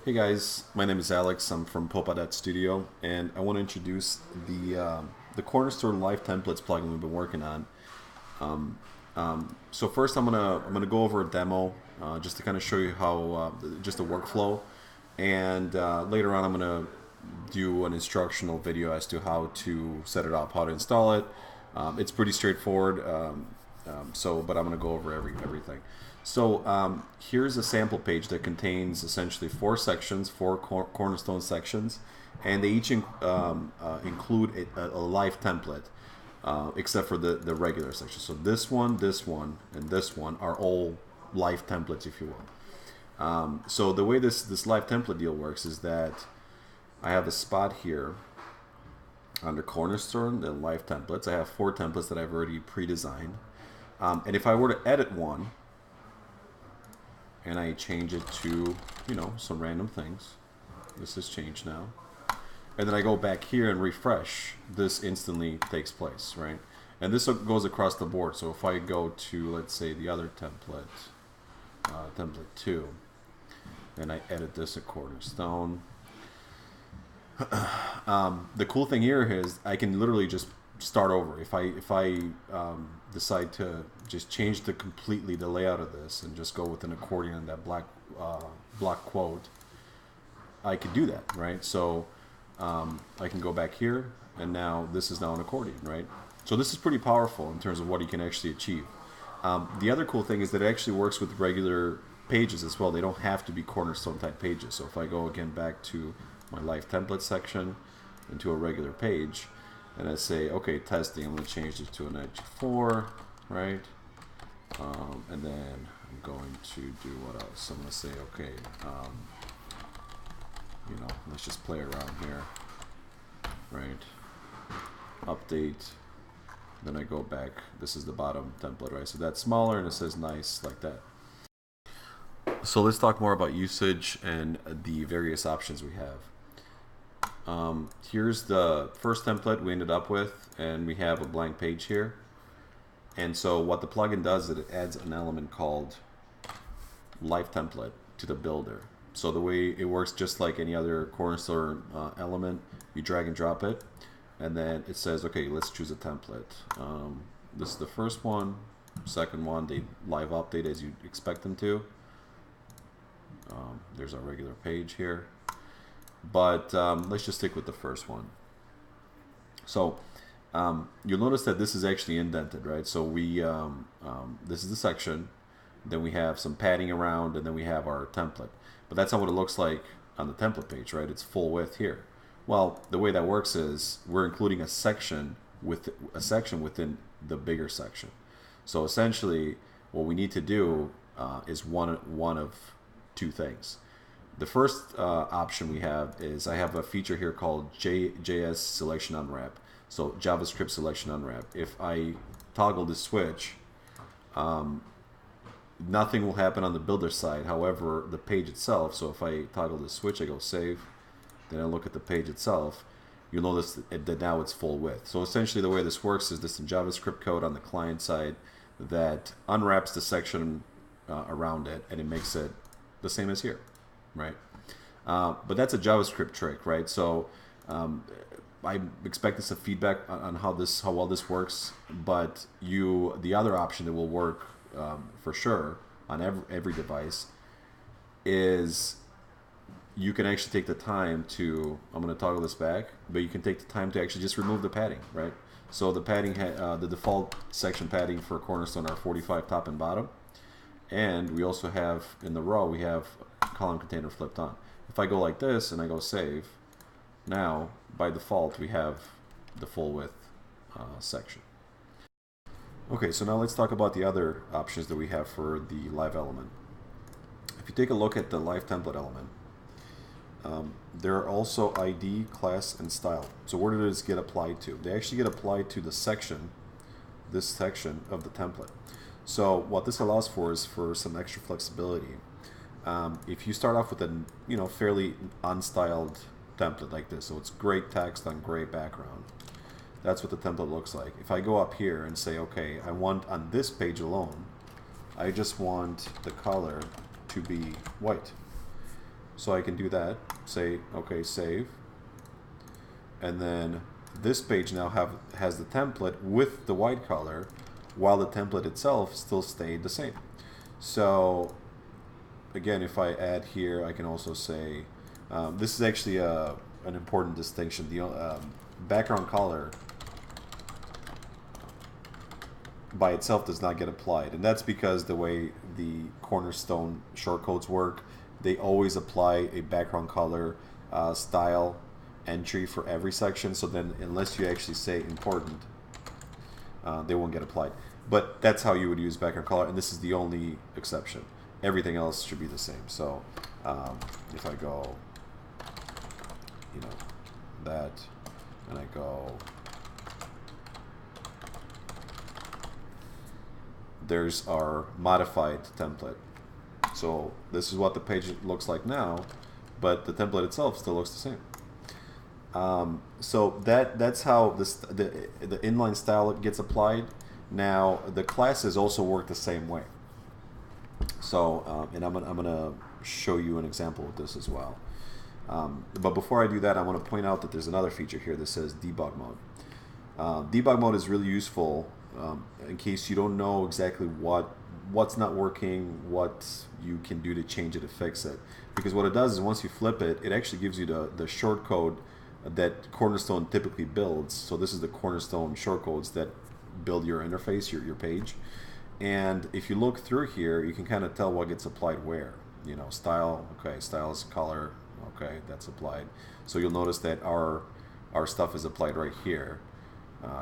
Hey guys, my name is Alex. I'm from Studio, and I want to introduce the Cornerstone Live Templates plugin we've been working on. So first, I'm gonna go over a demo just to kind of show you how just a workflow, and later on I'm gonna do an instructional video as to how to set it up, how to install it. It's pretty straightforward. But I'm going to go over everything. So here's a sample page that contains essentially four sections, four Cornerstone sections, and they each include a live template, except for the regular section. So this one, and this one are all live templates, if you will. So the way this live template deal works is that I have a spot here under Cornerstone, the live templates. I have four templates that I've already pre-designed. And if I were to edit one, and I change it to, some random things, this has changed now, and then I go back here and refresh, this instantly takes place, right? And this goes across the board. So if I go to, let's say, the other template, template 2, and I edit this at Cornerstone, the cool thing here is I can literally just start over. If I decide to just change completely the layout of this and just go with an accordion and that block quote, I could do that, right? So I can go back here, and now this is now an accordion, right? So this is pretty powerful in terms of what you can actually achieve. The other cool thing is that it actually works with regular pages as well. They don't have to be Cornerstone type pages. So if I go again back to my live template section into a regular page, and I say, okay, testing, I'm going to change it to an Edge 4, right? And then I'm going to do what else? I'm going to say, okay, let's just play around here, right? Update. Then I go back. This is the bottom template, right? So that's smaller, and it says nice like that. So let's talk more about usage and the various options we have. Here's the first template we ended up with, and we have a blank page here. And so what the plugin does is it adds an element called live template to the builder. So the way it works, just like any other Cornerstone element, you drag and drop it, and then it says, okay, let's choose a template. This is the first one. Second one, they live update as you expect them to. There's our regular page here. But let's just stick with the first one. So you'll notice that this is actually indented, right? So we this is the section, then we have some padding around, and then we have our template. But that's not what it looks like on the template page, right? It's full width here. Well, the way that works is we're including a section within the bigger section. So essentially, what we need to do is one of two things. The first option we have is I have a feature here called JS selection unwrap. So JavaScript selection unwrap. If I toggle the switch, nothing will happen on the builder side. However, the page itself, so if I toggle the switch, I go save, then I look at the page itself, you'll notice that now it's full width. So essentially the way this works is this in JavaScript code on the client side that unwraps the section around it, and it makes it the same as here. Right, but that's a JavaScript trick, right? So I expect some feedback on how well this works. But the other option that will work for sure on every device is you can actually take the time to. I'm going to toggle this back, but you can take the time to actually just remove the padding, right? So the padding, the default section padding for Cornerstone are 45 top and bottom. And we also have, in the row, we have column container flipped on. If I go like this and I go save, now, by default, we have the full width section. Okay, so now let's talk about the other options that we have for the live element. If you take a look at the live template element, there are also ID, class, and style. So where do those get applied to? They actually get applied to the section, this section of the template. So what this allows for is for some extra flexibility. If you start off with a fairly unstyled template like this, so it's gray text on gray background, that's what the template looks like. If I go up here and say, okay, I want on this page alone, I just want the color to be white. So I can do that, say, okay, save. And then this page now has the template with the white color, while the template itself still stayed the same. So again, if I add here, I can also say, this is actually an important distinction. The background color by itself does not get applied, and that's because the way the Cornerstone shortcodes work, they always apply a background color style entry for every section. So then, unless you actually say important, they won't get applied. But that's how you would use background color, and this is the only exception. Everything else should be the same. So if I go, you know, that, and I go, there's our modified template. So this is what the page looks like now, but the template itself still looks the same. So that's how the inline style gets applied. Now the classes also work the same way. So and I'm gonna show you an example of this as well. But before I do that, I want to point out that there's another feature here that says debug mode. Debug mode is really useful in case you don't know exactly what's not working, what you can do to change it to fix it. Because what it does is once you flip it, it actually gives you the shortcode that Cornerstone typically builds. So this is the Cornerstone shortcodes that build your interface, your page. And if you look through here, you can kind of tell what gets applied where. You know, style, okay, style is color, okay, that's applied. So you'll notice that our stuff is applied right here.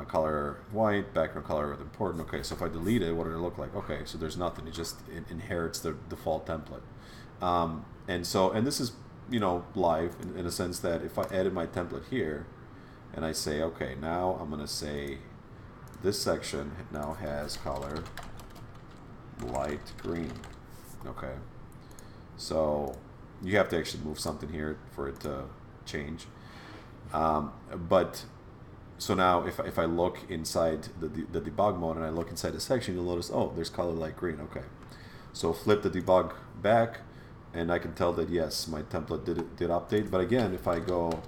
Color white, background color with important. Okay, so if I delete it, what did it look like? Okay, so there's nothing. It just inherits the default template. And this is, you know, live in a sense that if I edit my template here, and I say, okay, now I'm gonna say this section now has color light green. Okay, so you have to actually move something here for it to change. So now if I look inside the debug mode and I look inside the section, you'll notice, oh, there's color light green. Okay, so flip the debug back, and I can tell that yes, my template did update. But again, if I go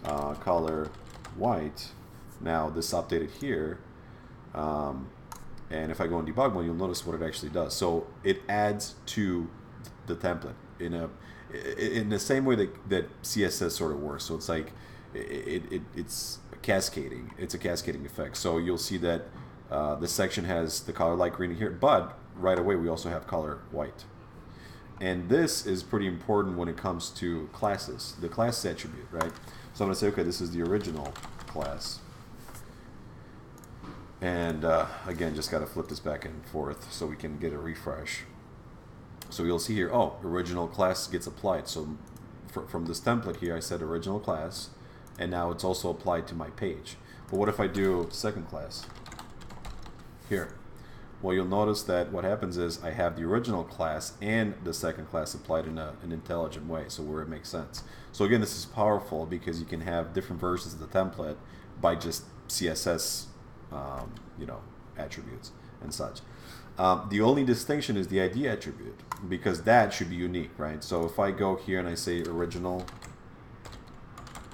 color white, now this updated here, and if I go in debug mode, you'll notice what it actually does. So it adds to the template in the same way that CSS sort of works. So it's like it's cascading. It's a cascading effect. So you'll see that the section has the color light green here, but right away we also have color white. And this is pretty important when it comes to classes, the class attribute, right? So I'm going to say, okay, this is the original class. And again, just got to flip this back and forth so we can get a refresh. So you'll see here, oh, original class gets applied. So from this template here, I said original class, and now it's also applied to my page. But what if I do second class here? Well, you'll notice that what happens is I have the original class and the second class applied in an intelligent way, so where it makes sense. So again, this is powerful because you can have different versions of the template by just CSS, you know, attributes and such. The only distinction is the ID attribute, because that should be unique, right? So if I go here and I say original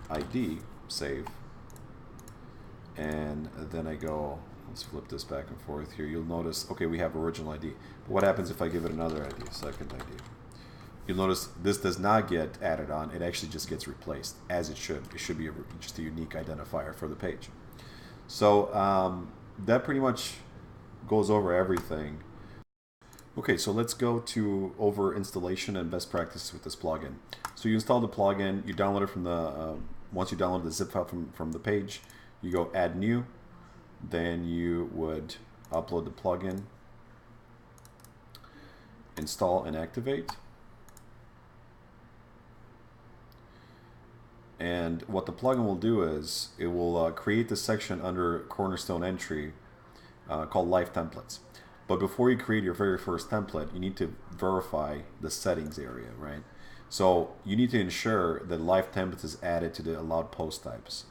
ID, save, and then I go, let's flip this back and forth here, you'll notice, okay, we have original ID. But what happens if I give it another ID, second ID? You'll notice this does not get added on, it actually just gets replaced, as it should. It should be just a unique identifier for the page. So that pretty much goes over everything. Okay, so let's go over installation and best practices with this plugin. So you install the plugin, you download it from the, once you download the zip file from the page, you go add new, then you would upload the plugin, install and activate. And what the plugin will do is it will create this section under Cornerstone entry called Live Templates. But before you create your very first template, you need to verify the settings area, right? So you need to ensure that Live Templates is added to the allowed post types.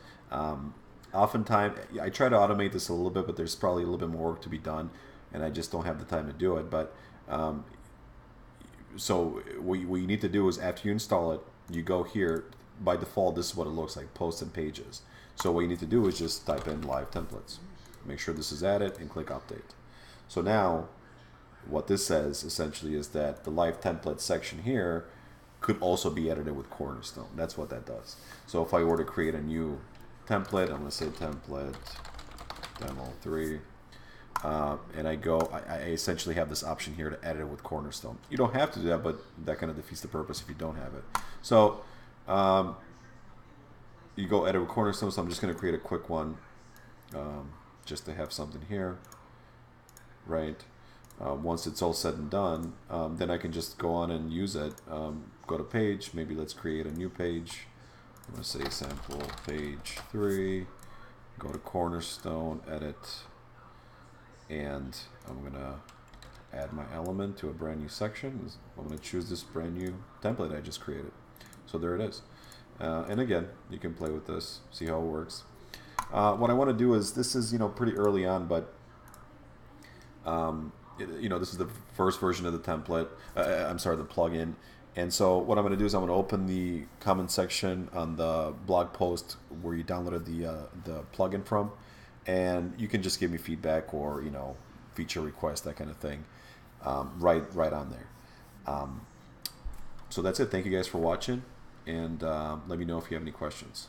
Oftentimes, I try to automate this a little bit, but there's probably a little bit more work to be done, and I just don't have the time to do it. But so what you need to do is after you install it, you go here. By default, this is what it looks like, posts and pages. So what you need to do is just type in live templates. Make sure this is added and click update. So now what this says essentially is that the live template section here could also be edited with Cornerstone. That's what that does. So if I were to create a new template, I'm going to say template demo 3. And I essentially have this option here to edit it with Cornerstone. You don't have to do that, but that kind of defeats the purpose if you don't have it. So you go edit with Cornerstone. So I'm just going to create a quick one just to have something here, right? Once it's all said and done, then I can just go on and use it. Go to page, maybe let's create a new page. I'm going to say sample page 3, go to Cornerstone, edit, and I'm going to add my element to a brand new section. I'm going to choose this brand new template I just created. So there it is. And again, you can play with this, see how it works. What I want to do is, this is pretty early on, but this is the first version of the template. I'm sorry, the plugin. And so what I'm going to do is I'm going to open the comment section on the blog post where you downloaded the plugin from, and you can just give me feedback or feature request, that kind of thing, right on there. So that's it. Thank you guys for watching, and let me know if you have any questions.